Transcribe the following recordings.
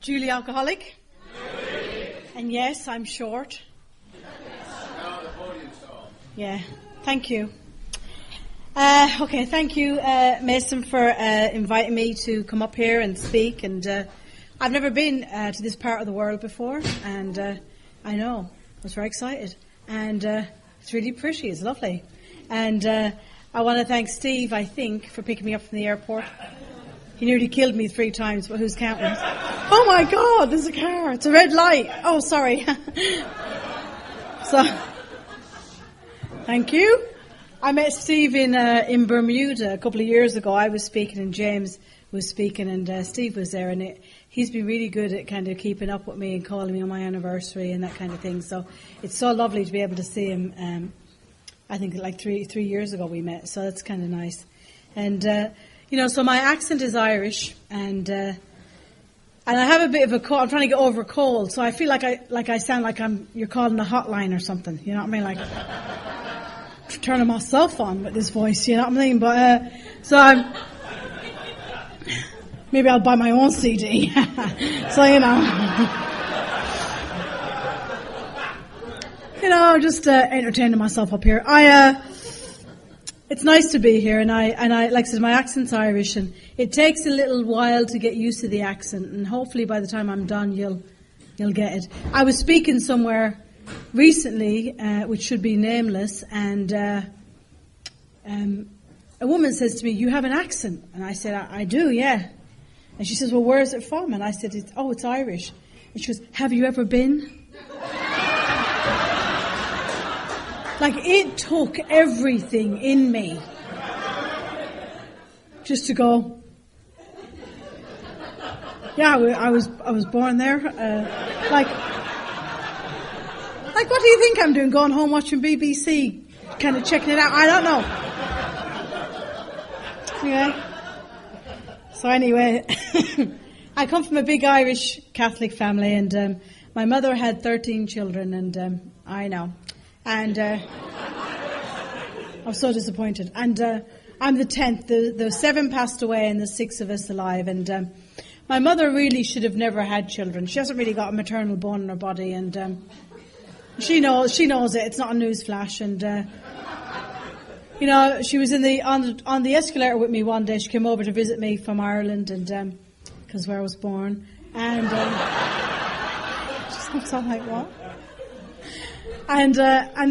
Julie alcoholic. And yes, I'm short. Yeah, thank you. Okay, thank you, Mason, for inviting me to come up here and speak. And I've never been to this part of the world before, and I know, I was very excited. And it's really pretty, it's lovely. And I want to thank Steve, I think, for picking me up from the airport. He nearly killed me 3 times, but who's counting? Oh my God, there's a car, it's a red light. Oh, sorry. So, thank you. I met Steve in Bermuda a couple of years ago. I was speaking and James was speaking and Steve was there, and he's been really good at kind of keeping up with me and calling me on my anniversary and that kind of thing. So it's so lovely to be able to see him. I think like three years ago we met, so that's kind of nice. And so my accent is Irish, and I have a bit of a cold. I'm trying to get over a cold, so I feel like I sound like you're calling a hotline or something. You know what I mean? Like turning myself on with this voice. You know what I mean? But so I'm. Maybe I'll buy my own CD. So just entertaining myself up here. It's nice to be here, and I like I said, my accent's Irish, and it takes a little while to get used to the accent, and hopefully by the time I'm done, you'll get it. I was speaking somewhere recently, which should be nameless, and a woman says to me, "You have an accent," and I said, "I do, yeah." And she says, "Well, where is it from?" And I said, "It's Irish." And she goes, "Have you ever been?" Like, it took everything in me just to go, yeah, I was born there. Like, what do you think I'm doing? Going home watching BBC, kind of checking it out? I don't know. Yeah. So anyway, I come from a big Irish Catholic family, and my mother had 13 children, and I know. And I was so disappointed. And I'm the 10th. The 7 passed away and the 6 of us alive. And my mother really should have never had children. She hasn't really got a maternal bone in her body. And she knows it. It's not a news flash. And, she was on the escalator with me one day. She came over to visit me from Ireland, and because where I was born. And she looks like, what? And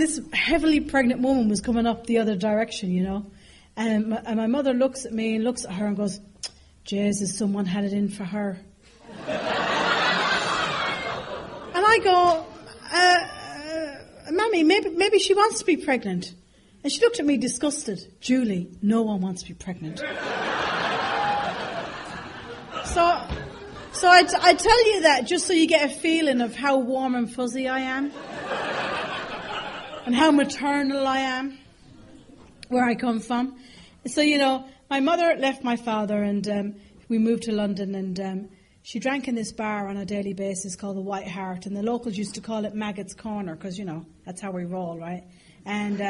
this heavily pregnant woman was coming up the other direction, and my mother looks at me and looks at her and goes, "Jesus, someone had it in for her." And I go, "Mammy, maybe she wants to be pregnant." And she looked at me disgusted. "Julie, no one wants to be pregnant." So I tell you that just so you get a feeling of how warm and fuzzy I am. And how maternal I am, where I come from. So, my mother left my father, and we moved to London, and she drank in this bar on a daily basis called the White Hart, and the locals used to call it Maggot's Corner, because, that's how we roll, right? And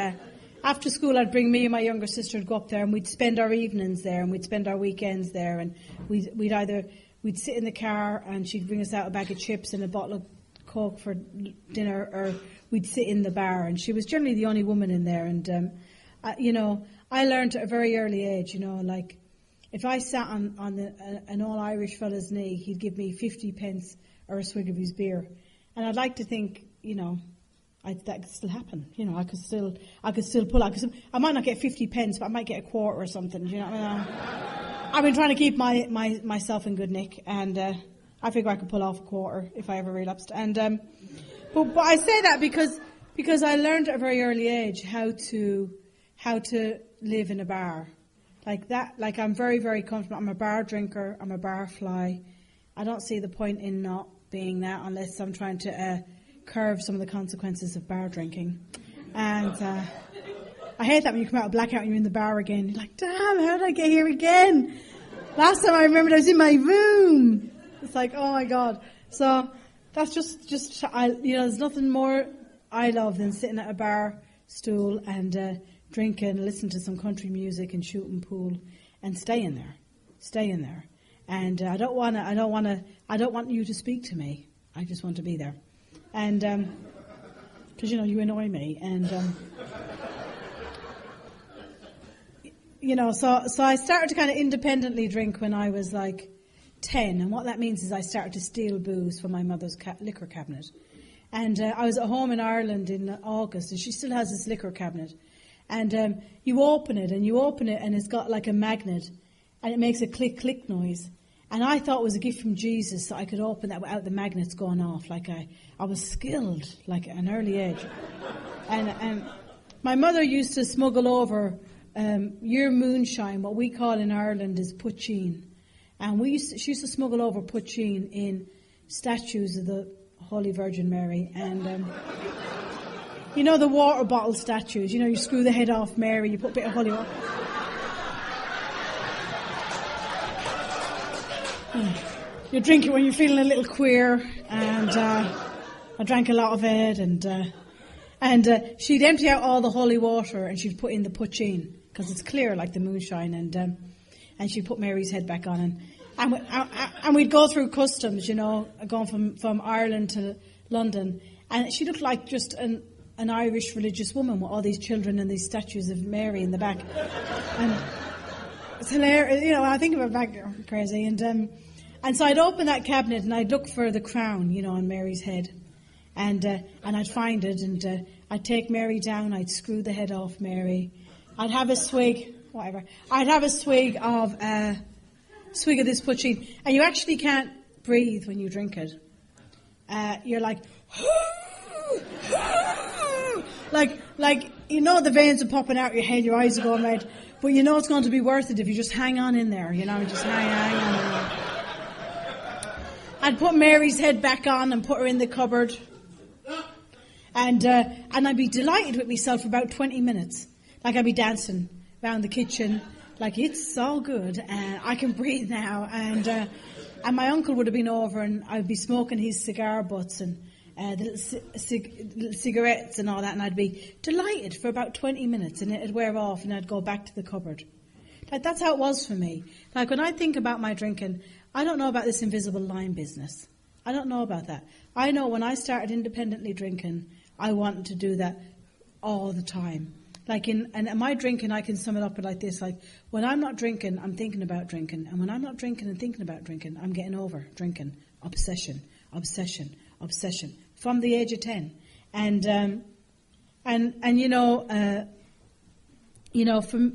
after school, I'd bring me and my younger sister to go up there, and we'd spend our evenings there, and we'd spend our weekends there, and we'd sit in the car, and she'd bring us out a bag of chips and a bottle of Coke for dinner, or we'd sit in the bar, and she was generally the only woman in there. And I learned at a very early age, like if I sat on an all-Irish fella's knee, he'd give me 50 pence or a swig of his beer. And I'd like to think, that could still happen. I could still pull out. I might not get 50 pence, but I might get a quarter or something. You know what I mean? I've been trying to keep myself in good nick, and I figure I could pull off a quarter if I ever relapsed. And but I say that because I learned at a very early age how to live in a bar. Like that, like I'm very, very comfortable. I'm a bar drinker, I'm a bar fly. I don't see the point in not being that unless I'm trying to curb some of the consequences of bar drinking. And I hate that when you come out of blackout and you're in the bar again. You're like, damn, how did I get here again? Last time I remembered I was in my room. It's like, oh my God. So that's just there's nothing more I love than sitting at a bar stool and drinking, listening to some country music and shooting pool and staying there. and I don't want you to speak to me. I just want to be there, and because you annoy me, and so I started to kind of independently drink when I was like 10, and what that means is I started to steal booze from my mother's liquor cabinet. And I was at home in Ireland in August, and she still has this liquor cabinet. And you open it, and it's got like a magnet, and it makes a click noise. And I thought it was a gift from Jesus that I could open that without the magnets going off. Like I was skilled, like at an early age. And my mother used to smuggle over your moonshine, what we call in Ireland is poitín. And she used to smuggle over poitín in statues of the Holy Virgin Mary. And the water bottle statues, you screw the head off Mary, you put a bit of holy water. You drink it when you're feeling a little queer, and I drank a lot of it, and she'd empty out all the holy water and she'd put in the poitín, because it's clear like the moonshine, and she'd put Mary's head back on, and we'd go through customs, going from Ireland to London, and she looked like just an Irish religious woman with all these children and these statues of Mary in the back, and it's hilarious. I think about it back, crazy, and so I'd open that cabinet and I'd look for the crown, on Mary's head, and I'd find it, and I'd take Mary down, I'd screw the head off Mary, I'd have a swig, whatever. I'd have a swig of this poitín, and you actually can't breathe when you drink it. You're like, like the veins are popping out your head, your eyes are going red, but it's going to be worth it if you just hang on in there. Just hang on in there. I'd put Mary's head back on and put her in the cupboard, and I'd be delighted with myself for about 20 minutes. Like I'd be dancing around the kitchen, like it's all good, and I can breathe now. And my uncle would have been over, and I'd be smoking his cigar butts and the little cigarettes and all that, and I'd be delighted for about 20 minutes, and it'd wear off, and I'd go back to the cupboard. Like that's how it was for me. Like when I think about my drinking, I don't know about this invisible line business. I don't know about that. I know when I started independently drinking, I wanted to do that all the time. And my drinking, I can sum it up like this. Like, when I'm not drinking, I'm thinking about drinking. And when I'm not drinking and thinking about drinking, I'm getting over drinking. Obsession. From the age of 10.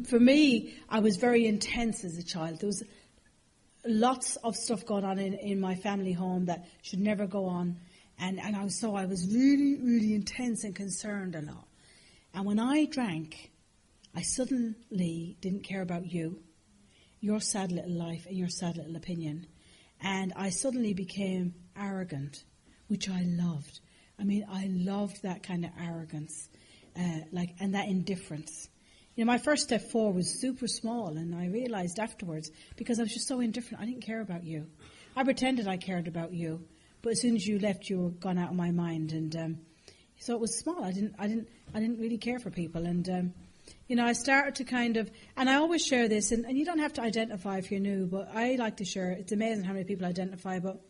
For me, I was very intense as a child. There was lots of stuff going on in my family home that should never go on. And I was really, really intense and concerned a lot. And when I drank, I suddenly didn't care about you, your sad little life and your sad little opinion. And I suddenly became arrogant, which I loved. I loved that kind of arrogance, and that indifference. My first step forward was super small, and I realized afterwards, because I was just so indifferent, I didn't care about you. I pretended I cared about you, but as soon as you left, you were gone out of my mind, and so it was small. I didn't really care for people, and I started to kind of, and I always share this, and you don't have to identify if you're new, but I like to share. It's amazing how many people identify. But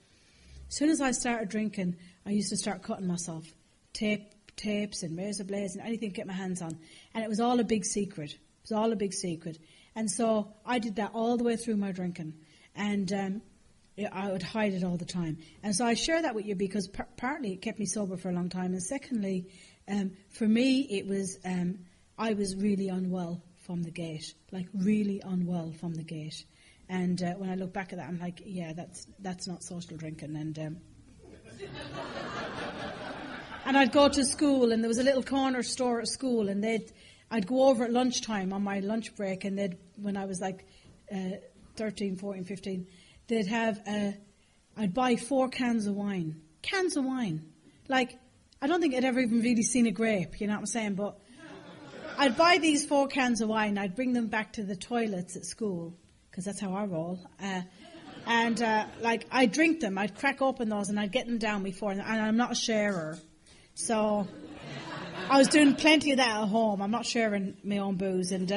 as soon as I started drinking, I used to start cutting myself, tapes and razor blades and anything to get my hands on, and it was all a big secret. And so I did that all the way through my drinking, and I would hide it all the time. And so I share that with you because partly it kept me sober for a long time, and secondly, for me it was I was really unwell from the gate, And when I look back at that, I'm like, yeah, that's not social drinking. And I'd go to school, and there was a little corner store at school, and I'd go over at lunchtime on my lunch break, and when I was like 13, 14, 15, they'd have, I'd buy 4 cans of wine. Cans of wine. Like, I don't think I'd ever even really seen a grape, you know what I'm saying? But I'd buy these 4 cans of wine, I'd bring them back to the toilets at school, because that's how I roll. I'd drink them, I'd crack open those, and I'd get them down before, and I'm not a sharer. So I was doing plenty of that at home. I'm not sharing my own booze. And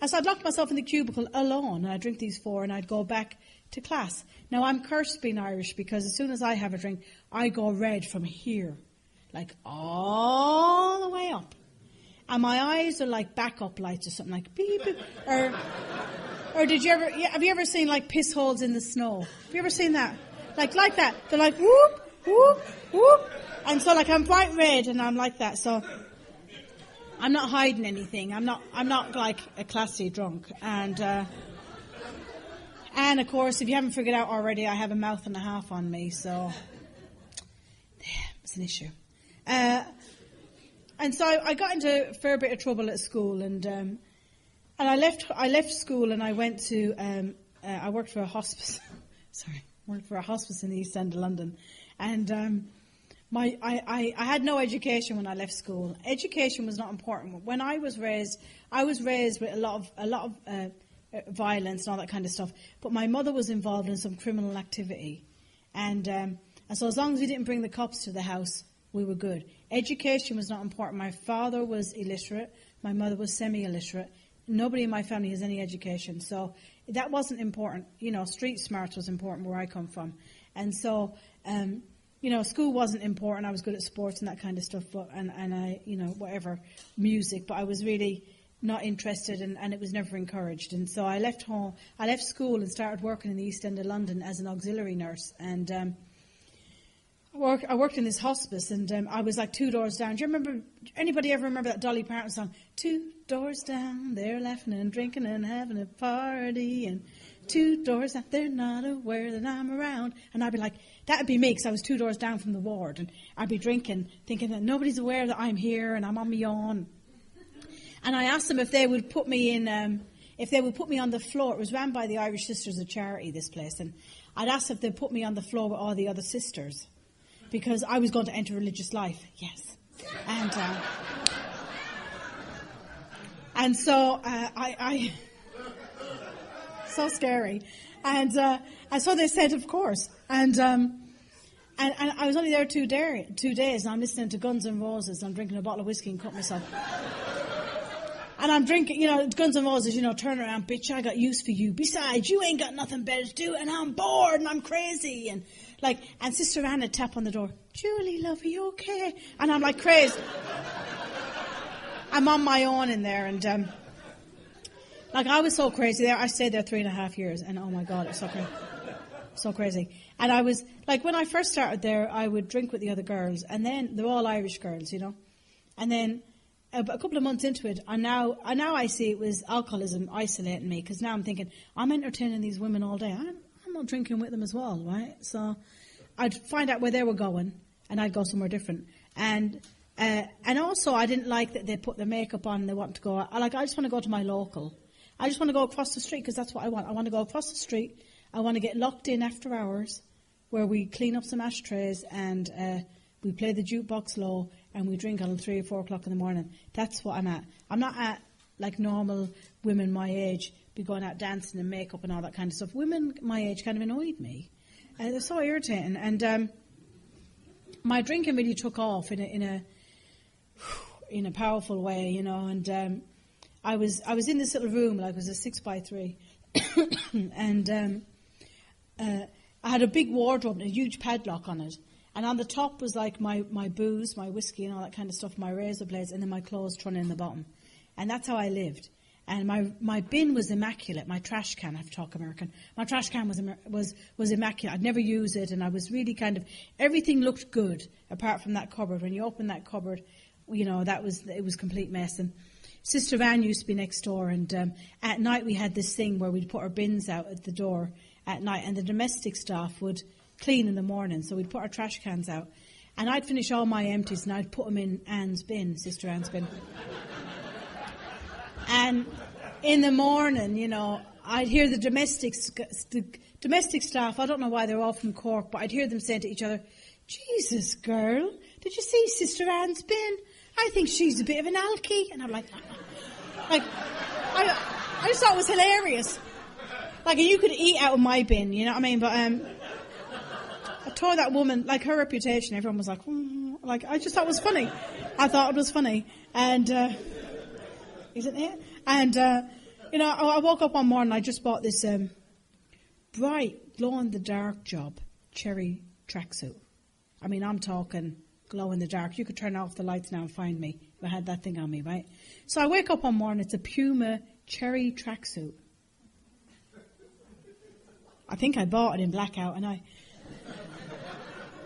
so I'd lock myself in the cubicle alone, and I'd drink these 4, and I'd go back to class. Now, I'm cursed being Irish, because as soon as I have a drink, I go red from here, like all the way up. And my eyes are like backup lights or something, like beep, beep. Or have you ever seen like piss holes in the snow? Have you ever seen that? Like that. They're like whoop, whoop, whoop. And so like I'm bright red and I'm like that. So I'm not hiding anything. I'm not like a classy drunk. And of course, if you haven't figured out already, I have a mouth and a half on me, so it's an issue. And so I got into a fair bit of trouble at school, and I left school and I went to I worked for a hospice. Worked for a hospice in the East End of London, and I had no education when I left school. Education was not important. When I was raised with a lot of violence and all that kind of stuff. But my mother was involved in some criminal activity, and so as long as we didn't bring the cops to the house, we were good. Education was not important. My father was illiterate. My mother was semi-illiterate. Nobody in my family has any education, so that wasn't important. Street smarts was important where I come from, and so. School wasn't important. I was good at sports and that kind of stuff, and I, whatever, music, but I was really not interested, and it was never encouraged. And so I left school and started working in the East End of London as an auxiliary nurse. And I worked in this hospice, and I was like 2 doors down. Anybody ever remember that Dolly Parton song? 2 doors down, they're laughing and drinking and having a party, and 2 doors down, they're not aware that I'm around. And I'd be like, that'd be me, because I was 2 doors down from the ward, and I'd be drinking, thinking that nobody's aware that I'm here and I'm on my own. And I asked them if they would put me on the floor. It was ran by the Irish Sisters of Charity, this place, and I'd asked if they'd put me on the floor with all the other sisters, because I was going to enter religious life. Yes. And so I so scary. And so they said, of course. And I was only there 2 days, and I'm listening to Guns N' Roses, and I'm drinking a bottle of whiskey and cut myself. And I'm drinking, Guns N' Roses, turn around, bitch, I got use for you. Besides, you ain't got nothing better to do, and I'm bored, and I'm crazy. And Sister Anna tap on the door, Julie, love, are you okay? And I'm like crazy. I'm on my own in there, and I was so crazy there. I stayed there 3.5 years, and oh my God, it's so crazy. So crazy. And I was, when I first started there, I would drink with the other girls, and then they're all Irish girls, And then a couple of months into it, and now I see it was alcoholism isolating me, because now I'm thinking, I'm entertaining these women all day. I'm not drinking with them as well, right? So I'd find out where they were going, and I'd go somewhere different. And also I didn't like that they put their makeup on and they want to go, I just want to go to my local. I just want to go across the street, because that's what I want. I want to go across the street. I want to get locked in after hours, where we clean up some ashtrays and we play the jukebox low and we drink until 3 or 4 o'clock in the morning. That's what I'm at. I'm not at like normal women my age be going out dancing and makeup and all that kind of stuff. Women my age kind of annoyed me. They're so irritating. And my drinking really took off in a powerful way, And I was in this little room, it was a 6x3, and I had a big wardrobe and a huge padlock on it. And on the top was like my booze, my whiskey and all that kind of stuff, my razor blades, and then my clothes thrown in the bottom. And that's how I lived. And my bin was immaculate. My trash can, I have to talk American. My trash can was immaculate. I'd never use it, and I was really everything looked good apart from that cupboard. When you open that cupboard, it was complete mess. And Sister Van used to be next door, and at night we had this thing where we'd put our bins out at the door at night, and the domestic staff would clean in the morning, so we'd put our trash cans out, and I'd finish all my empties and I'd put them in Anne's bin, Sister Anne's bin. And in the morning, I'd hear the domestic staff, I don't know why they're all from Cork, but I'd hear them saying to each other, Jesus, girl, did you see Sister Anne's bin? I think she's a bit of an alky. And I'm like I just thought it was hilarious. You could eat out of my bin, you know what I mean? But I told that woman, her reputation, everyone was like, I just thought it was funny. I thought it was funny. And, isn't it? And I woke up one morning, I just bought this bright, glow-in-the-dark job, cherry tracksuit. I mean, I'm talking glow-in-the-dark. You could turn off the lights now and find me if I had that thing on me, right? So I wake up one morning, it's a Puma cherry tracksuit. I think I bought it in blackout, and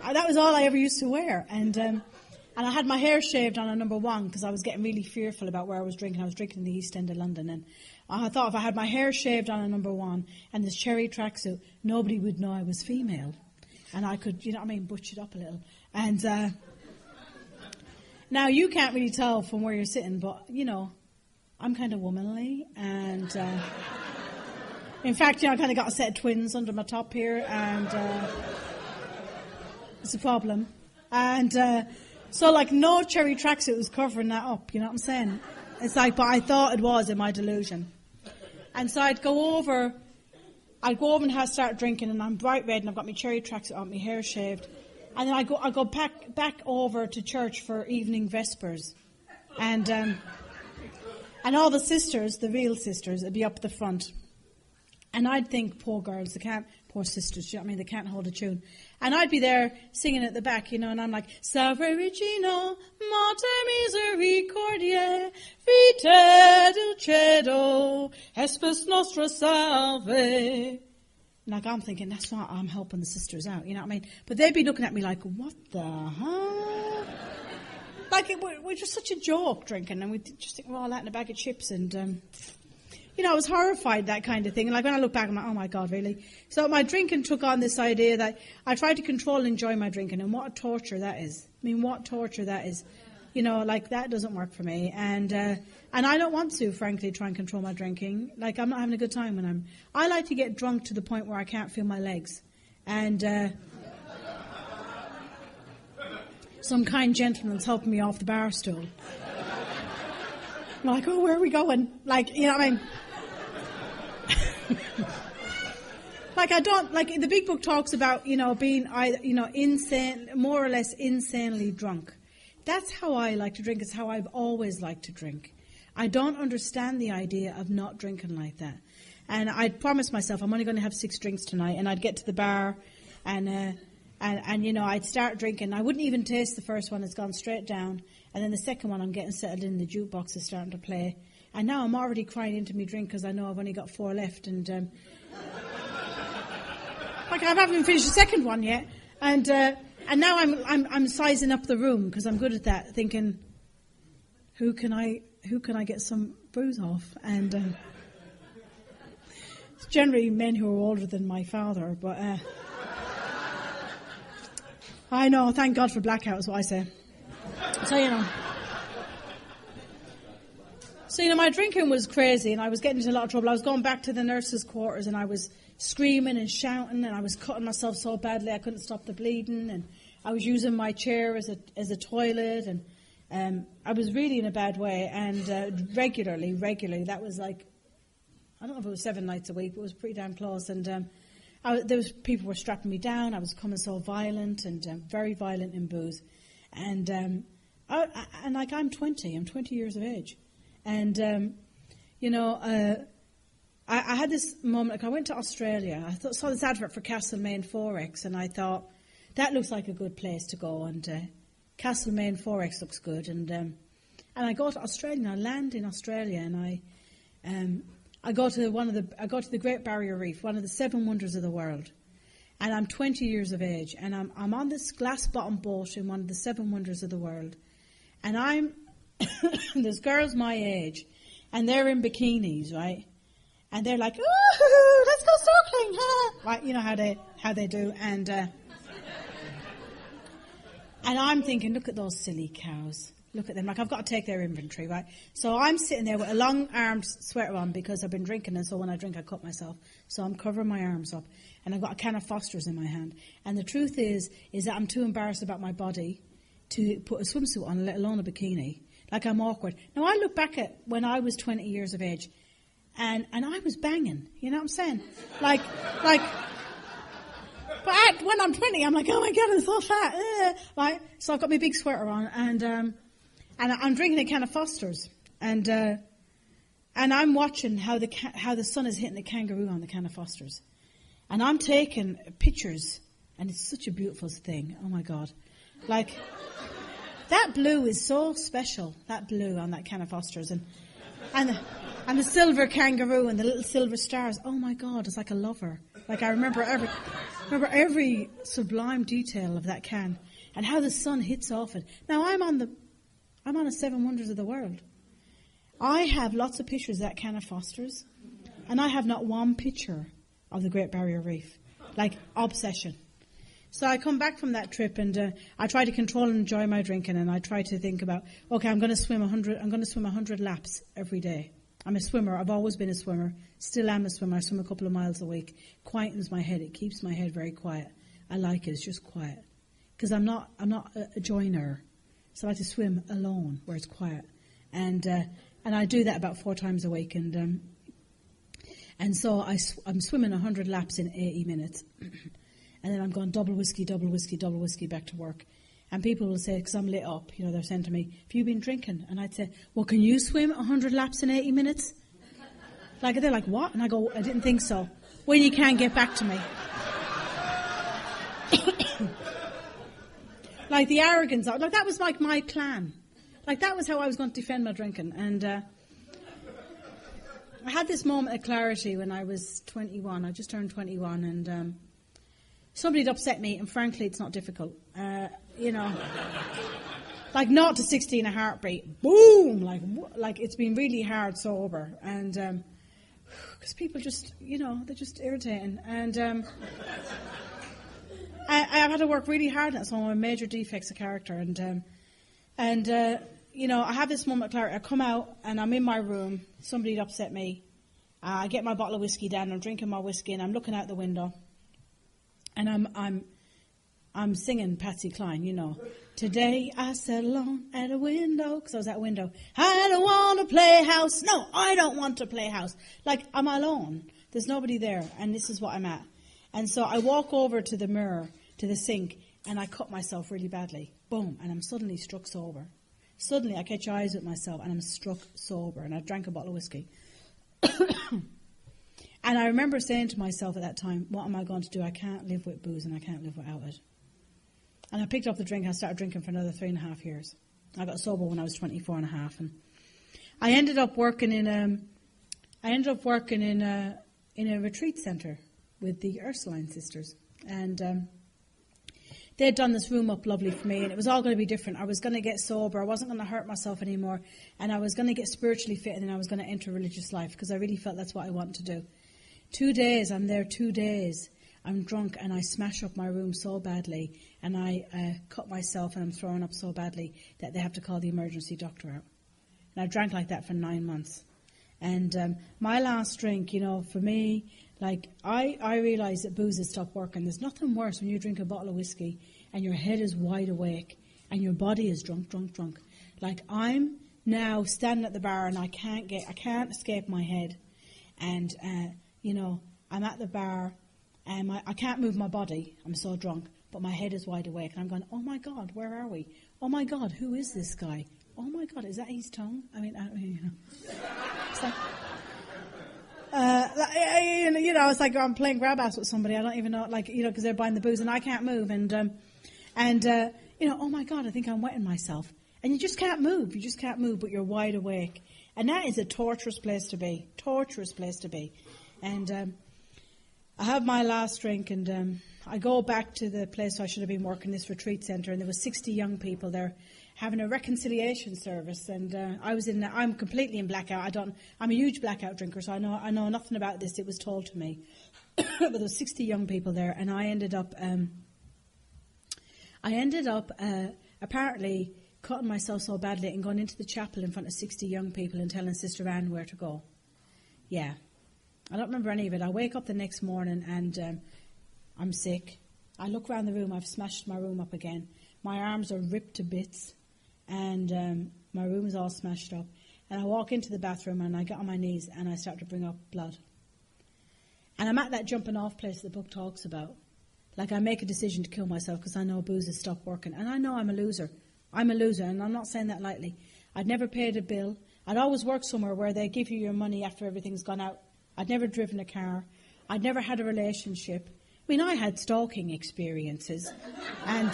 that was all I ever used to wear. And I had my hair shaved on a number one because I was getting really fearful about where I was drinking. I was drinking in the East End of London, and I thought if I had my hair shaved on a number one and this cherry tracksuit, nobody would know I was female. And I could, butch it up a little. And now you can't really tell from where you're sitting, but, I'm kind of womanly. And in fact, I kind of got a set of twins under my top here, and it's a problem. And so, no cherry tracksuit was covering that up, you know what I'm saying? It's but I thought it was in my delusion. And so I'd go over and start drinking, and I'm bright red, and I've got my cherry tracksuit on, my hair shaved. And then I go back over to church for evening vespers. And all the sisters, the real sisters, would be up the front. And I'd think, poor girls, poor sisters, you know what I mean? They can't hold a tune. And I'd be there singing at the back, and I'm like, Salve Regina, Mater Misericordiae, Vitae dulcedo, Espes Nostra Salve. I'm thinking, that's not, I'm helping the sisters out, you know what I mean? But they'd be looking at me like, what the hell? We're just such a joke drinking, and we just think we're all out in a bag of chips, and I was horrified, that kind of thing. And when I look back, I'm like, oh my God, really? So my drinking took on this idea that I tried to control and enjoy my drinking, and what a torture that is. I mean, what torture that is. That doesn't work for me. And I don't want to, frankly, try and control my drinking. I'm not having a good time when I like to get drunk to the point where I can't feel my legs. And some kind gentleman's helping me off the bar stool. I'm like, oh, where are we going? You know what I mean? The big book talks about, being, insane, more or less insanely drunk. That's how I like to drink. It's how I've always liked to drink. I don't understand the idea of not drinking like that. And I'd promised myself I'm only going to have 6 drinks tonight, and I'd get to the bar, and I'd start drinking. I wouldn't even taste the first one. It's gone straight down. And then the second one, I'm getting settled in. The jukebox is starting to play. And now I'm already crying into me drink because I know I've only got 4 left. And I haven't even finished the second one yet. And now I'm sizing up the room because I'm good at that, thinking, who can I get some booze off? And it's generally men who are older than my father, but I know, thank God for blackout is what I say. So, my drinking was crazy, and I was getting into a lot of trouble. I was going back to the nurses' quarters, and I was screaming and shouting, and I was cutting myself so badly I couldn't stop the bleeding, and I was using my chair as a toilet, and I was really in a bad way, and regularly, that was I don't know if it was 7 nights a week, but it was pretty damn close, and people were strapping me down. I was becoming so violent, and very violent in booze, and I'm 20 years of age, and I had this moment. I went to Australia. I saw this advert for Castlemaine Forex, and I thought that looks like a good place to go. And Castlemaine Forex looks good. And I go to Australia. And I land in Australia, and I go to the Great Barrier Reef, one of the 7 wonders of the world. And I'm 20 years of age, and I'm on this glass-bottom boat in one of the 7 wonders of the world, and there's girls my age, and they're in bikinis, right? And they're like, "Ooh, let's go snorkeling!" Huh? Right? You know how they do, and I'm thinking, look at those silly cows. Look at them. I've got to take their inventory, right? So I'm sitting there with a long-armed sweater on because I've been drinking, and so when I drink, I cut myself. So I'm covering my arms up, and I've got a can of Foster's in my hand. And the truth is that I'm too embarrassed about my body to put a swimsuit on, let alone a bikini. I'm awkward. Now, I look back at when I was 20 years of age, and I was banging. You know what I'm saying? But when I'm 20, I'm like, oh my God, I'm so fat. Right? So I've got my big sweater on, and I'm drinking a can of Foster's, and And I'm watching how the sun is hitting the kangaroo on the can of Foster's. And I'm taking pictures, and it's such a beautiful thing. Oh, my God. Like, that blue is so special, that blue on that can of Foster's. And the silver kangaroo and the little silver stars. Oh, my God, it's like a lover. Like, I remember every sublime detail of that can and how the sun hits off it. Now, I'm on a 7 Wonders of the World. I have lots of pictures of that can of Foster's, and I have not one picture of the Great Barrier Reef. Like, obsession. So I come back from that trip, and I try to control and enjoy my drinking, and I try to think about, okay, I'm going to swim 100 laps every day. I'm a swimmer. I've always been a swimmer. Still am a swimmer. I swim a couple of miles a week. Quietens my head. It keeps my head very quiet. I like it. It's just quiet. Because I'm not a joiner. So I like to swim alone where it's quiet. And I do that about 4 times a week. And so I'm swimming 100 laps in 80 minutes. And then I'm going double whiskey back to work. And people will say, because I'm lit up, they're saying to me, have you been drinking? And I'd say, well, can you swim 100 laps in 80 minutes? They're like, what? And I go, I didn't think so. Well, you can't get back to me. Like the arrogance, like that was like my plan. Like that was how I was going to defend my drinking. And I had this moment of clarity when I was 21. I just turned 21, and somebody had upset me, and frankly, it's not difficult. Like 0 to 60 in a heartbeat. Boom! Like it's been really hard sober. And because people just, they're just irritating. And I've had to work really hard on it. Some of my major defects of character. And I have this moment of clarity. I come out, and I'm in my room. Somebody had upset me. I get my bottle of whiskey down. I'm drinking my whiskey, and I'm looking out the window. And I'm singing Patsy Cline, Today I sat alone at a window, because I was at a window. I don't want to play house. No, I don't want to play house. Like, I'm alone. There's nobody there, and this is what I'm at. And so I walk over to the mirror, to the sink, and I cut myself really badly. Boom, and I'm suddenly struck sober. Suddenly I catch eyes with myself, and I'm struck sober, and I drank a bottle of whiskey. And I remember saying to myself at that time, what am I going to do? I can't live with booze, and I can't live without it. And I picked up the drink. I started drinking for another 3.5 years. I got sober when I was 24 and a half. And I ended up working in a retreat centre with the Ursuline sisters. And they'd done this room up lovely for me, and it was all going to be different. I was going to get sober. I wasn't going to hurt myself anymore. And I was going to get spiritually fit, and then I was going to enter religious life, because I really felt that's what I wanted to do. 2 days, I'm there 2 days. I'm drunk, and I smash up my room so badly, and I cut myself, and I'm throwing up so badly that they have to call the emergency doctor out. And I drank like that for 9 months. And my last drink, for me, like, I realised that booze had stopped working. There's nothing worse when you drink a bottle of whiskey and your head is wide awake and your body is drunk. Like, I'm now standing at the bar, and I can't escape my head. And, I'm at the bar, and I can't move my body. I'm so drunk, but my head is wide awake. And I'm going, oh, my God, where are we? Oh, my God, who is this guy? Oh, my God, is that his tongue? It's like, it's like I'm playing grab ass with somebody. I don't even know, because they're buying the booze, and I can't move. And oh, my God, I think I'm wetting myself. And you just can't move. You just can't move, but you're wide awake. And that is a torturous place to be. And I have my last drink, and I go back to the place I should have been working, this retreat centre, and there was 60 young people there having a reconciliation service, and I'm completely in blackout. I'm a huge blackout drinker, so I know nothing about this. It was told to me. But there were 60 young people there, and I ended up apparently cutting myself so badly and going into the chapel in front of 60 young people and telling Sister Anne where to go. Yeah. I don't remember any of it. I wake up the next morning, and I'm sick. I look around the room. I've smashed my room up again. My arms are ripped to bits, and my room is all smashed up. And I walk into the bathroom, and I get on my knees, and I start to bring up blood. And I'm at that jumping off place the book talks about. Like, I make a decision to kill myself because I know booze has stopped working. And I know I'm a loser. I'm a loser, and I'm not saying that lightly. I'd never paid a bill. I'd always worked somewhere where they give you your money after everything's gone out. I'd never driven a car. I'd never had a relationship. I mean, I had stalking experiences and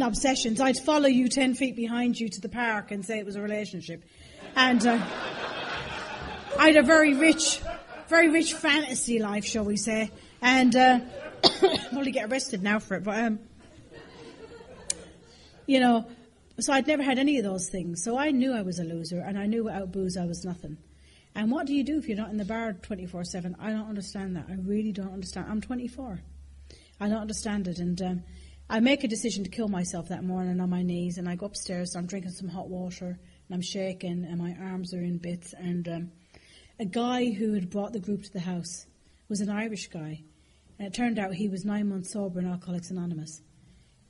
obsessions. I'd follow you 10 feet behind you to the park and say it was a relationship. And I had a very rich fantasy life, shall we say. And I'll probably get arrested now for it, but so I'd never had any of those things. So I knew I was a loser, and I knew without booze I was nothing. And what do you do if you're not in the bar 24/7? I don't understand that. I really don't understand. I'm 24. I don't understand it. And I make a decision to kill myself that morning on my knees, and I go upstairs, and I'm drinking some hot water, and I'm shaking, and my arms are in bits. And a guy who had brought the group to the house was an Irish guy. And it turned out he was 9 months sober in Alcoholics Anonymous.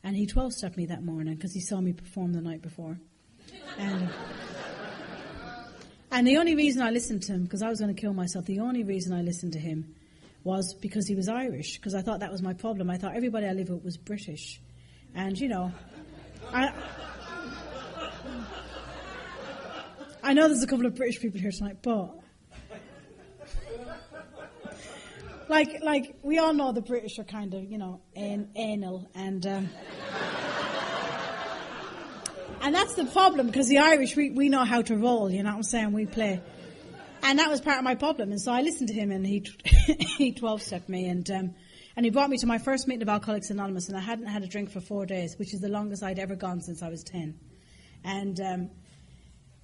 And he 12-stepped me that morning because he saw me perform the night before. And the only reason I listened to him, because I was going to kill myself, the only reason I listened to him was because he was Irish, because I thought that was my problem. I thought everybody I lived with was British. And, I know there's a couple of British people here tonight, but like we all know the British are kind of, anal, and that's the problem, because the Irish, we know how to roll, you know what I'm saying, we play. And that was part of my problem, and so I listened to him, and he 12-stepped me, and he brought me to my first meeting of Alcoholics Anonymous, and I hadn't had a drink for 4 days, which is the longest I'd ever gone since I was 10. And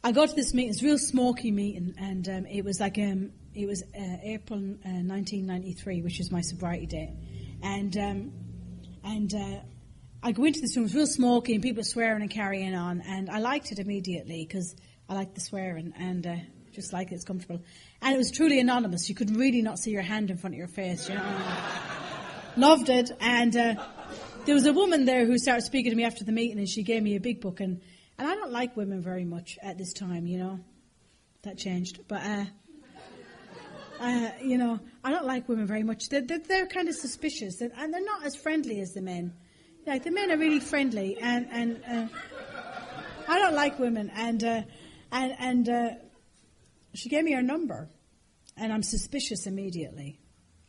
I go to this meeting, it's a real smoky meeting, and it was April 1993, which is my sobriety date. And I go into this room, it's real smoky, and people are swearing and carrying on, and I liked it immediately, because I like the swearing, and just like it's comfortable. And it was truly anonymous. You could really not see your hand in front of your face, Loved it. And there was a woman there who started speaking to me after the meeting, and she gave me a big book, and I don't like women very much at this time, That changed. But, I don't like women very much. They're kind of suspicious, and they're not as friendly as the men. Like, the men are really friendly, and I don't like women. And she gave me her number, and I'm suspicious immediately.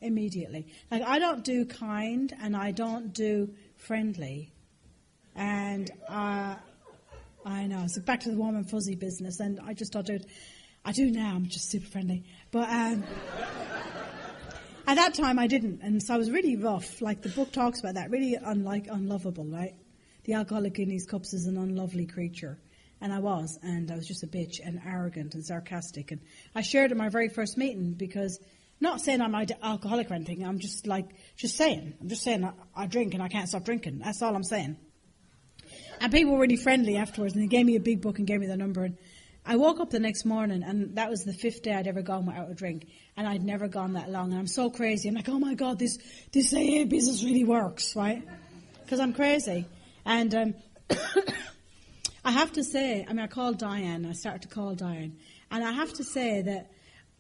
Like, I don't do kind, and I don't do friendly. And I know, it's back to the warm and fuzzy business, and I just don't do it. I do now, I'm just super friendly. But at that time I didn't, and so I was really rough. Like, the book talks about that, really unlovable, right? The alcoholic in these cups is an unlovely creature. And I was just a bitch and arrogant and sarcastic. And I shared at my very first meeting, because, not saying I'm an alcoholic or anything, I'm just saying I drink and I can't stop drinking. That's all I'm saying. And people were really friendly afterwards, and they gave me a big book and gave me their number. And I woke up the next morning, and that was the 5th day I'd ever gone without a drink, and I'd never gone that long. And I'm so crazy. I'm like, oh my God, this AA business really works, right? Because I'm crazy. And I have to say, I called Diane. I started to call Diane. And I have to say that,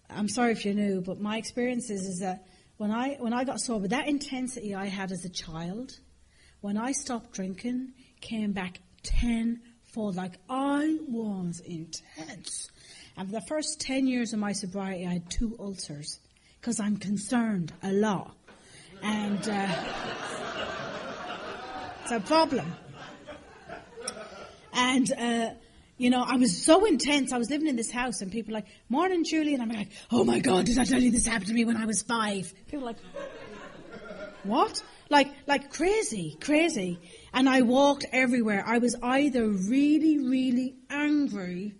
I'm sorry if you knew, but my experience is that when I got sober, that intensity I had as a child, when I stopped drinking, came back tenfold. Like, I was intense. And for the first 10 years of my sobriety, I had 2 ulcers, because I'm concerned a lot. And it's a problem. And, I was so intense. I was living in this house, and people were like, morning, Julie. And I'm like, oh my God, did I tell you this happened to me when I was 5? People were like, what? Like crazy. And I walked everywhere. I was either really, really angry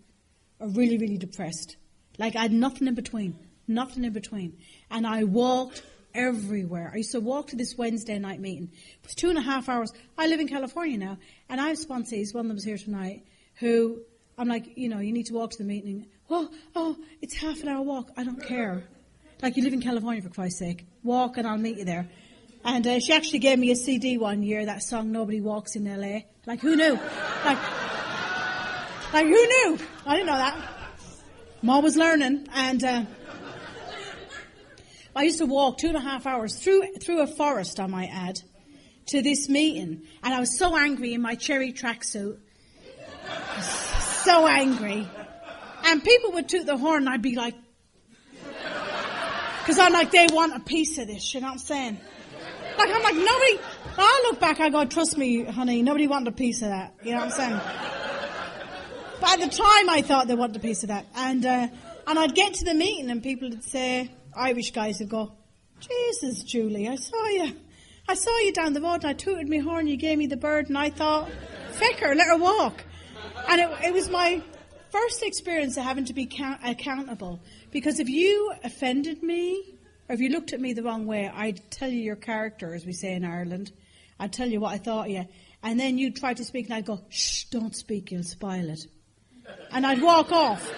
or really, really depressed. Like, I had nothing in between. And I walked everywhere. I used to walk to this Wednesday night meeting. It was 2.5 hours. I live in California now, and I have sponsees, one of them was here tonight, who I'm like, you need to walk to the meeting. Oh, it's half an hour walk. I don't care. Like, you live in California, for Christ's sake. Walk and I'll meet you there. And she actually gave me a CD one year, that song Nobody Walks in LA. Like, who knew? Like, who knew? I didn't know that. I'm always learning. And I used to walk 2.5 hours through a forest, I might add, to this meeting. And I was so angry in my cherry tracksuit. So angry. And people would toot the horn and I'd be like, because I'm like, they want a piece of this, you know what I'm saying? Like, I'm like, nobody, I look back, I go, trust me, honey, nobody wanted a piece of that, you know what I'm saying? But at the time I thought they wanted a piece of that. And I'd get to the meeting and people would say, Irish guys would go, Jesus, Julie, I saw you down the road and I tooted my horn, you gave me the bird, and I thought, feck her, let her walk. And it was my first experience of having to be accountable. Because if you offended me, or if you looked at me the wrong way, I'd tell you your character, as we say in Ireland. I'd tell you what I thought of you. And then you'd try to speak and I'd go, shh, don't speak, you'll spoil it. And I'd walk off.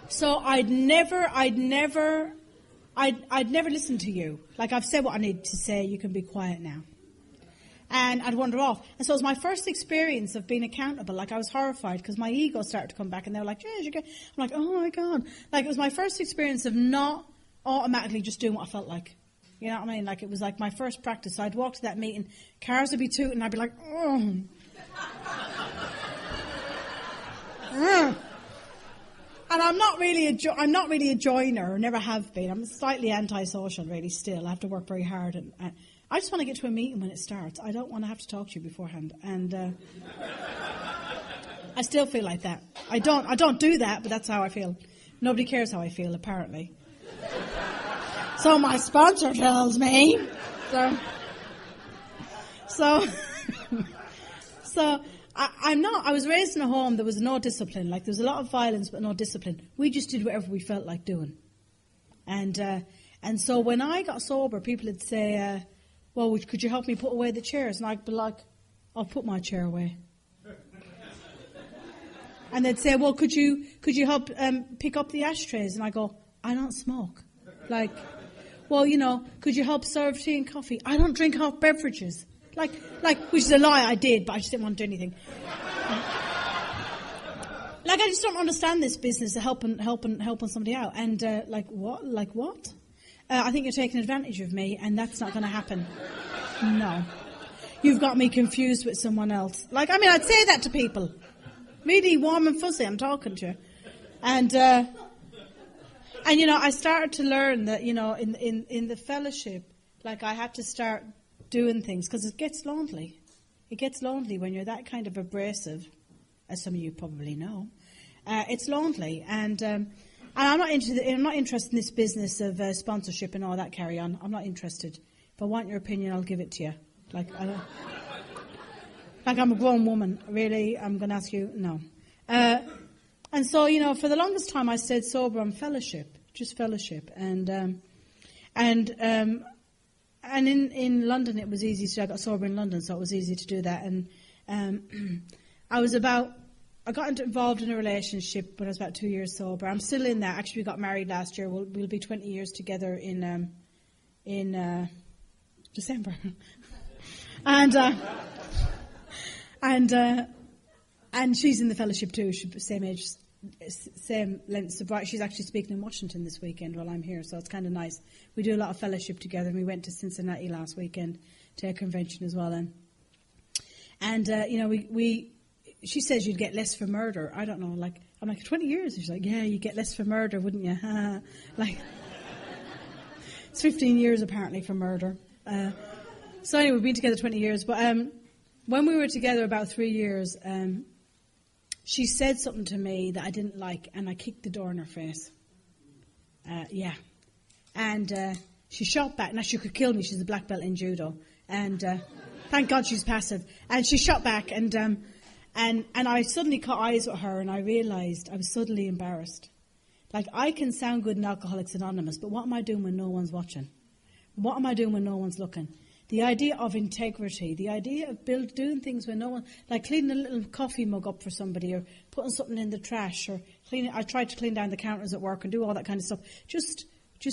So I'd never listen to you. Like, I've said what I need to say, you can be quiet now. And I'd wander off. And so it was my first experience of being accountable. Like, I was horrified because my ego started to come back and they were like, Jez, you're good. I'm like, oh my God. Like, it was my first experience of not automatically just doing what I felt like. You know what I mean? Like, it was like my first practice. So I'd walk to that meeting, cars would be tooting, and I'd be like, oh. And I'm not really a joiner, or never have been. I'm slightly antisocial, really, still. I have to work very hard. And I just want to get to a meeting when it starts. I don't want to have to talk to you beforehand. And I still feel like that. I don't do that, but that's how I feel. Nobody cares how I feel, apparently. So my sponsor tells me. So I was raised in a home, there was no discipline. Like, there was a lot of violence, but no discipline. We just did whatever we felt like doing. And so when I got sober, people would say, well, could you help me put away the chairs? And I'd be like, I'll put my chair away. And they'd say, well, could you help pick up the ashtrays? And I go, I don't smoke. Like, well, could you help serve tea and coffee? I don't drink hot beverages. Like, which is a lie, I did, but I just didn't want to do anything. Like, I just don't understand this business of helping somebody out. And, what? Like, what? I think you're taking advantage of me, and that's not going to happen. No. You've got me confused with someone else. Like, I mean, I'd say that to people. Really warm and fuzzy, I'm talking to you. And I started to learn that, in the fellowship, like, I had to start doing things, because it gets lonely. It gets lonely when you're that kind of abrasive, as some of you probably know. It's lonely, and I'm not interested in this business of sponsorship and all that carry on. I'm not interested. If I want your opinion, I'll give it to you. Like, I'm a grown woman. Really, I'm going to ask you? No. And so, for the longest time, I stayed sober on fellowship, just fellowship, and in London, it was easy. So I got sober in London, so it was easy to do that. And I got involved in a relationship when I was about 2 years sober. I'm still in that. Actually, we got married last year. We'll be 20 years together in December. And she's in the fellowship too. She's same age, same length sobriety. She's actually speaking in Washington this weekend while I'm here, so it's kind of nice. We do a lot of fellowship together, and we went to Cincinnati last weekend to a convention as well. And she says you'd get less for murder. I don't know. Like, I'm like, 20 years. She's like, yeah, you get less for murder, wouldn't you? Like, it's 15 years apparently for murder. So anyway, we've been together 20 years. But when we were together about 3 years, she said something to me that I didn't like, and I kicked the door in her face. Yeah. And she shot back. Now, she could kill me. She's a black belt in judo. And thank God she's passive. And she shot back, and I suddenly caught eyes with her, and I realised I was suddenly embarrassed. Like, I can sound good in Alcoholics Anonymous, but what am I doing when no one's watching? What am I doing when no one's looking? The idea of integrity, the idea of doing things when no one, like cleaning a little coffee mug up for somebody, or putting something in the trash, or cleaning. I tried to clean down the counters at work and do all that kind of stuff. Just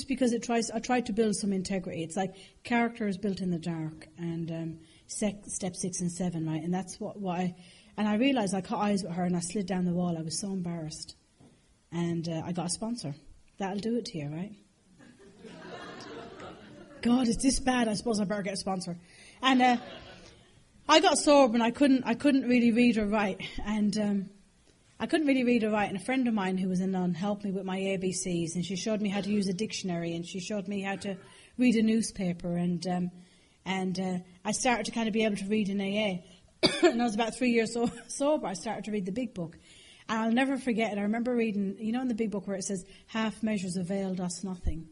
because I tried to build some integrity. It's like character is built in the dark, and step 6 and 7, right? And that's what I. And I realised I caught eyes with her, and I slid down the wall. I was so embarrassed. And I got a sponsor. That'll do it to you, right? God, it's this bad. I suppose I better get a sponsor. And I got sober, and I couldn't really read or write. And I couldn't really read or write, and a friend of mine who was a nun helped me with my ABCs, and she showed me how to use a dictionary, and she showed me how to read a newspaper, and I started to kind of be able to read in AA. And I was about 3 years sober, I started to read the big book. And I'll never forget it. I remember reading, in the big book where it says, half measures availed us nothing.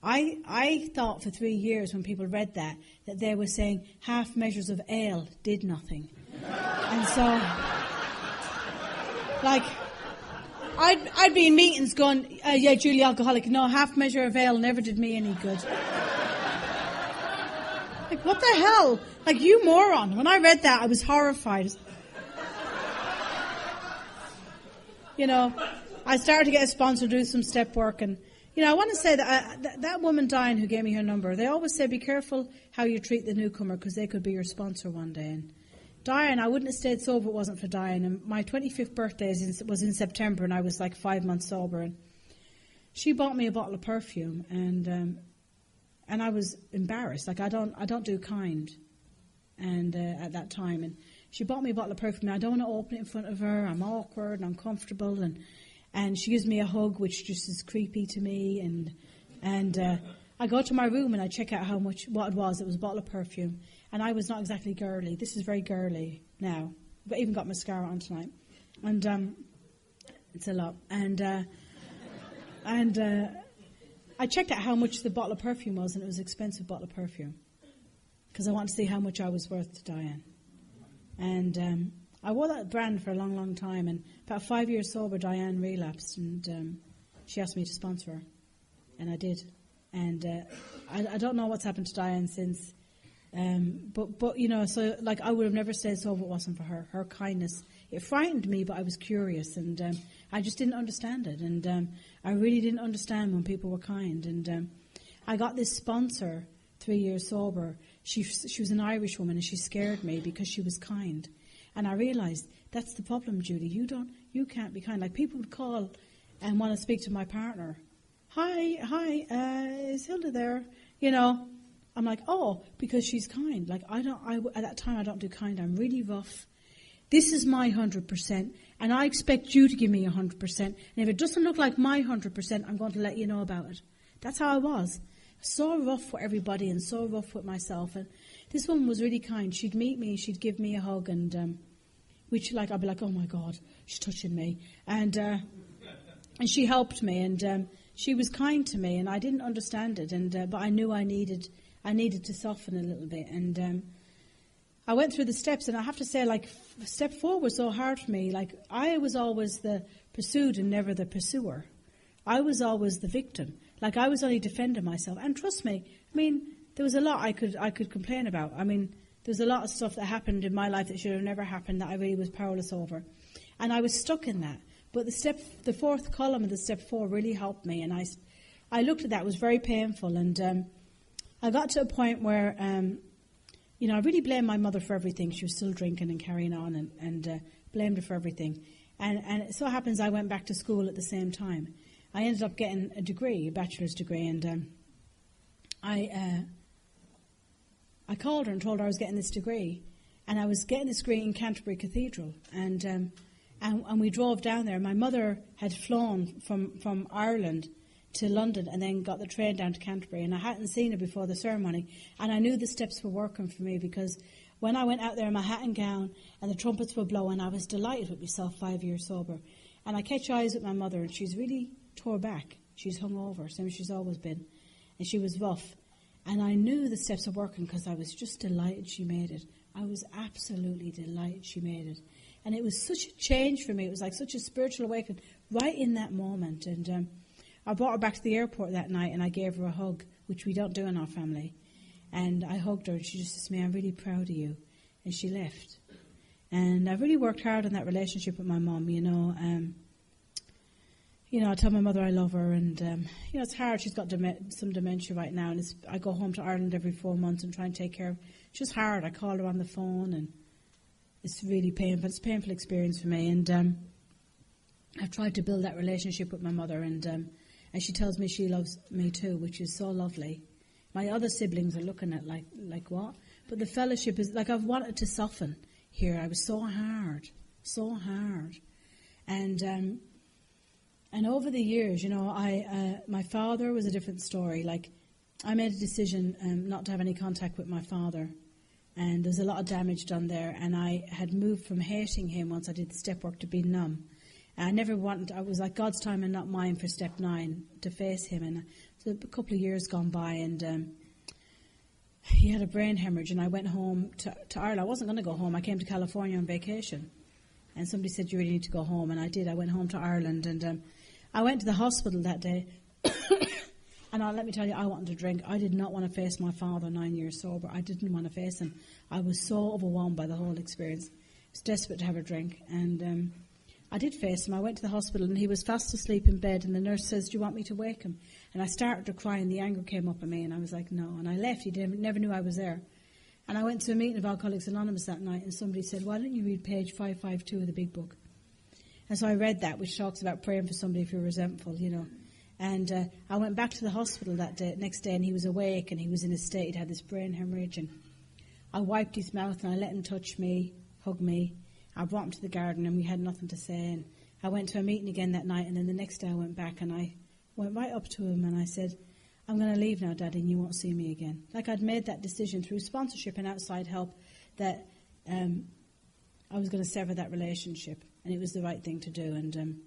I thought for 3 years when people read that they were saying half measures of ale did nothing. And so, like, I'd be in meetings going, yeah, Julie, alcoholic. No, half measure of ale never did me any good. Like, what the hell? Like, you moron. When I read that, I was horrified. I started to get a sponsor to do some step work. And, I want to say that that woman, Diane, who gave me her number, they always say, be careful how you treat the newcomer because they could be your sponsor one day. And Diane, I wouldn't have stayed sober if it wasn't for Diane. And my 25th birthday was in September, and I was like 5 months sober. And she bought me a bottle of perfume, and I was embarrassed. Like, I don't do kind, and at that time, and she bought me a bottle of perfume. And I don't want to open it in front of her. I'm awkward and uncomfortable, and she gives me a hug, which just is creepy to me. And I go to my room and I check out what it was. It was a bottle of perfume, and I was not exactly girly. This is very girly now. But I even got mascara on tonight, and it's a lot. And I checked out how much the bottle of perfume was, and it was an expensive bottle of perfume because I wanted to see how much I was worth to Diane. And I wore that brand for a long, long time. And about 5 years sober, Diane relapsed, and she asked me to sponsor her, and I did. And I don't know what's happened to Diane since. But so like I would have never stayed sober if it wasn't for her. Her kindness, it frightened me, but I was curious, and I just didn't understand it. And I really didn't understand when people were kind. And I got this sponsor 3 years sober. She was an Irish woman, and she scared me because she was kind. And I realised that's the problem, Judy. You can't be kind. Like, people would call and want to speak to my partner. Hi, is Hilda there? I'm like, oh, because she's kind. Like, at that time I don't do kind. I'm really rough. This is my 100%, and I expect you to give me 100%. And if it doesn't look like my 100%, I'm going to let you know about it. That's how I was. So rough for everybody and so rough with myself. And this woman was really kind. She'd meet me, she'd give me a hug, and I'd be like, oh my God, she's touching me. And she helped me, and she was kind to me, and I didn't understand it, but I knew I needed to soften a little bit. And I went through the steps, and I have to say, like, step 4 was so hard for me. Like, I was always the pursued and never the pursuer. I was always the victim. Like, I was only defending myself. And trust me, I mean, there was a lot I could complain about. I mean, there was a lot of stuff that happened in my life that should have never happened that I really was powerless over. And I was stuck in that. But the fourth column of the step 4 really helped me. And I looked at that. It was very painful. And I got to a point where, I really blamed my mother for everything. She was still drinking and carrying on, and blamed her for everything. And it so happens I went back to school at the same time. I ended up getting a degree, a bachelor's degree, and I called her and told her I was getting this degree. And I was getting this degree in Canterbury Cathedral. And we drove down there. My mother had flown from Ireland to London and then got the train down to Canterbury. And I hadn't seen her before the ceremony. And I knew the steps were working for me because when I went out there in my hat and gown and the trumpets were blowing, I was delighted with myself 5 years sober. And I catch eyes with my mother, and she's really tore back. She's hungover, same as she's always been. And she was rough. And I knew the steps were working because I was just delighted she made it. I was absolutely delighted she made it. And it was such a change for me. It was like such a spiritual awakening right in that moment. And I brought her back to the airport that night, and I gave her a hug, which we don't do in our family. And I hugged her, and she just said to me, I'm really proud of you. And she left. And I really worked hard on that relationship with my mum, I tell my mother I love her, and, it's hard. She's got some dementia right now, and I go home to Ireland every 4 months and try and take care of her. It's just hard. I call her on the phone, and it's really painful. It's a painful experience for me, and I've tried to build that relationship with my mother, and she tells me she loves me too, which is so lovely. My other siblings are looking at like what? But the fellowship is, like, I've wanted to soften here. I was so hard. And over the years, my father was a different story. Like, I made a decision not to have any contact with my father. And there's a lot of damage done there. And I had moved from hating him once I did the step work to being numb. And I was like, God's time and not mine for step 9, to face him. And so a couple of years gone by, and he had a brain hemorrhage. And I went home to Ireland. I wasn't going to go home. I came to California on vacation. And somebody said, you really need to go home. And I did. I went home to Ireland. And I went to the hospital that day. And let me tell you, I wanted to drink. I did not want to face my father 9 years sober. I didn't want to face him. I was so overwhelmed by the whole experience. I was desperate to have a drink. And I did face him. I went to the hospital, and he was fast asleep in bed. And the nurse says, do you want me to wake him? And I started to cry, and the anger came up in me. And I was like, no. And I left. He never knew I was there. And I went to a meeting of Alcoholics Anonymous that night, and somebody said, why don't you read page 552 of the big book? And so I read that, which talks about praying for somebody if you're resentful, And I went back to the hospital next day, and he was awake, and he was in a state. He'd had this brain hemorrhage, and I wiped his mouth, and I let him touch me, hug me. I brought him to the garden, and we had nothing to say. And I went to a meeting again that night, and then the next day I went back, and I went right up to him, and I said, I'm going to leave now, Daddy, and you won't see me again. Like, I'd made that decision through sponsorship and outside help that I was going to sever that relationship, and it was the right thing to do. And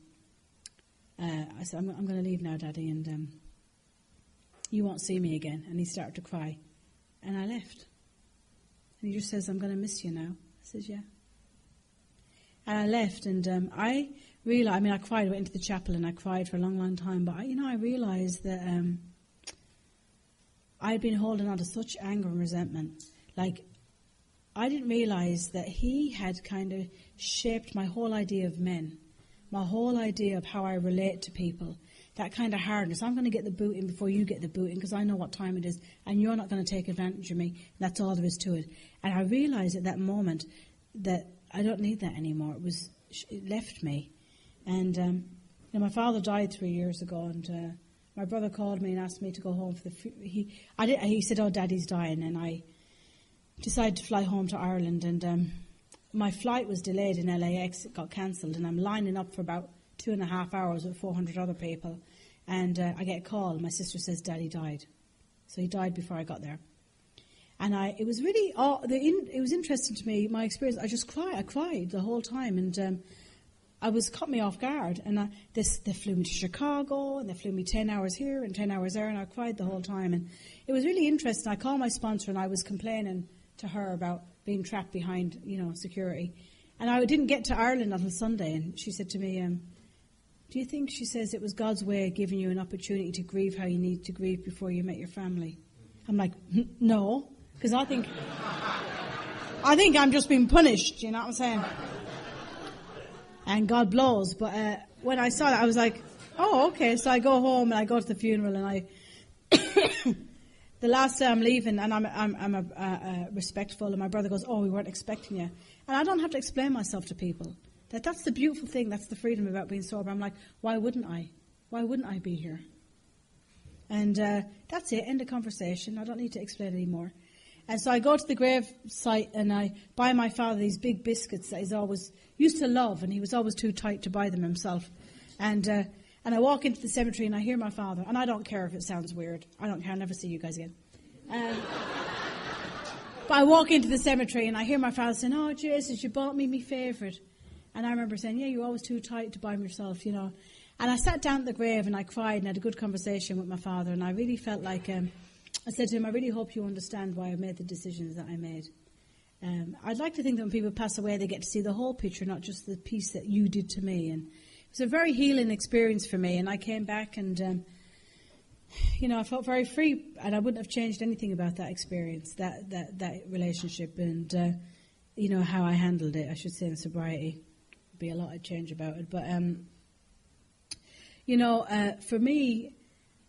I said, I'm going to leave now, Daddy, and you won't see me again. And he started to cry. And I left. And he just says, I'm going to miss you now. I says, yeah. And I left, and I realized, I cried. I went into the chapel, and I cried for a long, long time. But, I realized that I'd been holding on to such anger and resentment. Like, I didn't realize that he had kind of shaped my whole idea of men. My whole idea of how I relate to people, that kind of hardness. I'm going to get the boot in before you get the boot in, because I know what time it is, and you're not going to take advantage of me. That's all there is to it. And I realized at that moment that I don't need that anymore. It left me. And my father died 3 years ago, and my brother called me and asked me to go home for he said, oh, Daddy's dying, and I decided to fly home to Ireland, and my flight was delayed in LAX. It got cancelled, and I'm lining up for about 2.5 hours with 400 other people. And I get a call. My sister says, Daddy died. So he died before I got there. And it was really, it was interesting to me, my experience. I cried the whole time. And caught me off guard. And they flew me to Chicago, and they flew me 10 hours here and 10 hours there, and I cried the whole time. And it was really interesting. I called my sponsor, and I was complaining to her about being trapped behind, security. And I didn't get to Ireland until Sunday, and she said to me, do you think, she says, it was God's way of giving you an opportunity to grieve how you need to grieve before you met your family? I'm like, no, because I think I'm just being punished, you know what I'm saying? And God blows. But when I saw that, I was like, oh, okay. So I go home, and I go to the funeral, and the last day I'm leaving, and I'm respectful, and my brother goes, oh, we weren't expecting you. And I don't have to explain myself to people. That's the beautiful thing. That's the freedom about being sober. I'm like, why wouldn't I? Why wouldn't I be here? And that's it. End of conversation. I don't need to explain anymore. And so I go to the grave site, and I buy my father these big biscuits that he's always used to love, and he was always too tight to buy them himself. And I walk into the cemetery, and I hear my father, and I don't care if it sounds weird. I don't care. I'll never see you guys again. But I walk into the cemetery, and I hear my father saying, oh, Jesus, you bought me favourite. And I remember saying, yeah, you're always too tight to buy them yourself, And I sat down at the grave, and I cried, and had a good conversation with my father, and I really felt like, I said to him, I really hope you understand why I made the decisions that I made. I'd like to think that when people pass away, they get to see the whole picture, not just the piece that you did to me. And it was a very healing experience for me, and I came back, and I felt very free, and I wouldn't have changed anything about that experience, that relationship, and how I handled it, I should say, in sobriety. There'd be a lot I'd change about it, but for me,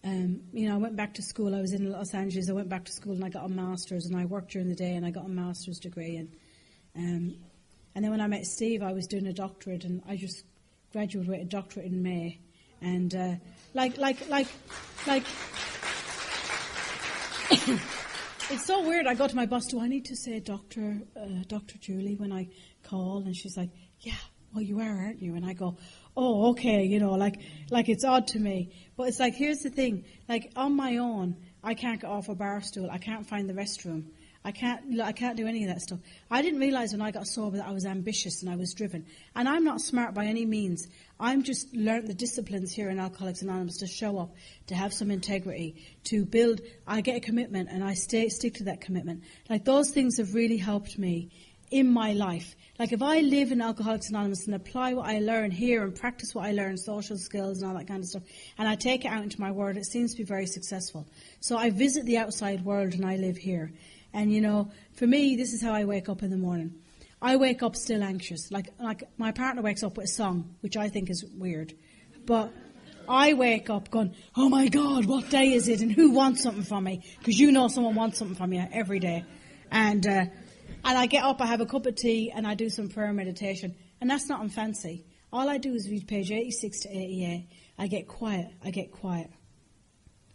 I went back to school. I was in Los Angeles. I went back to school, and I got a master's, and I worked during the day, and I got a master's degree, and then when I met Steve, I was doing a doctorate, and I just graduated with a doctorate in May. And it's so weird. I go to my boss, do I need to say Dr. Julie when I call? And she's like, yeah, well, you are, aren't you? And I go, oh, okay, like it's odd to me. But it's like, here's the thing, like on my own, I can't get off a bar stool. I can't find the restroom. I can't do any of that stuff. I didn't realise when I got sober that I was ambitious and I was driven. And I'm not smart by any means. I'm just learnt the disciplines here in Alcoholics Anonymous to show up, to have some integrity, to build. I get a commitment and I stick to that commitment. Like those things have really helped me in my life. Like if I live in Alcoholics Anonymous and apply what I learn here and practice what I learn, social skills and all that kind of stuff, and I take it out into my world, it seems to be very successful. So I visit the outside world and I live here. And, for me, this is how I wake up in the morning. I wake up still anxious. Like my partner wakes up with a song, which I think is weird. But I wake up going, oh, my God, what day is it? And who wants something from me? Because someone wants something from you every day. And I get up, I have a cup of tea, and I do some prayer meditation. And that's not fancy. All I do is read page 86 to 88. I get quiet.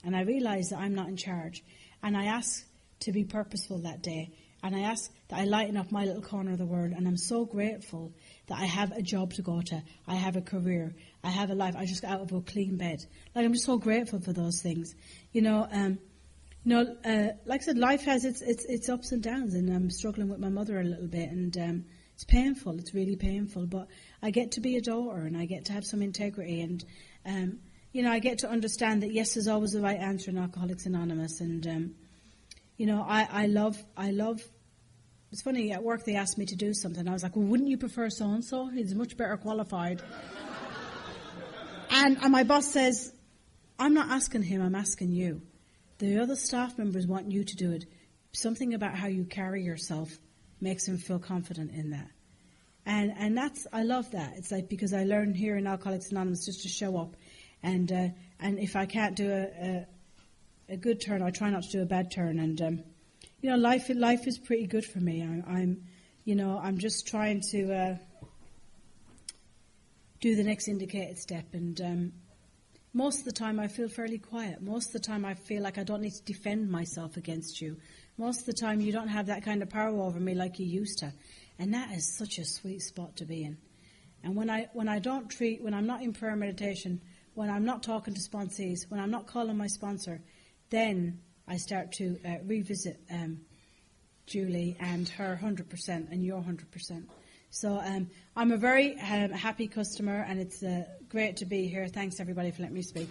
And I realise that I'm not in charge. And I ask to be purposeful that day. And I ask that I lighten up my little corner of the world. And I'm so grateful that I have a job to go to. I have a career. I have a life. I just got out of a clean bed. Like, I'm just so grateful for those things. Like I said, life has its ups and downs. And I'm struggling with my mother a little bit. And it's painful. It's really painful. But I get to be a daughter and I get to have some integrity. And, I get to understand that yes is always the right answer in Alcoholics Anonymous. And, I love, it's funny, at work they asked me to do something. I was like, well, wouldn't you prefer so-and-so? He's much better qualified. and my boss says, I'm not asking him, I'm asking you. The other staff members want you to do it. Something about how you carry yourself makes him feel confident in that. And I love that. It's like, because I learned here in Alcoholics Anonymous just to show up. And if I can't do a good turn, I try not to do a bad turn. And life is pretty good for me. I'm just trying to do the next indicated step. And most of the time I feel fairly quiet. Most of the time I feel like I don't need to defend myself against you. Most of the time you don't have that kind of power over me like you used to. And that is such a sweet spot to be in. And when I'm not in prayer meditation, when I'm not talking to sponsees, when I'm not calling my sponsor, then I start to revisit Julie and her 100% and your 100%. So I'm a very happy customer, and it's great to be here. Thanks, everybody, for letting me speak.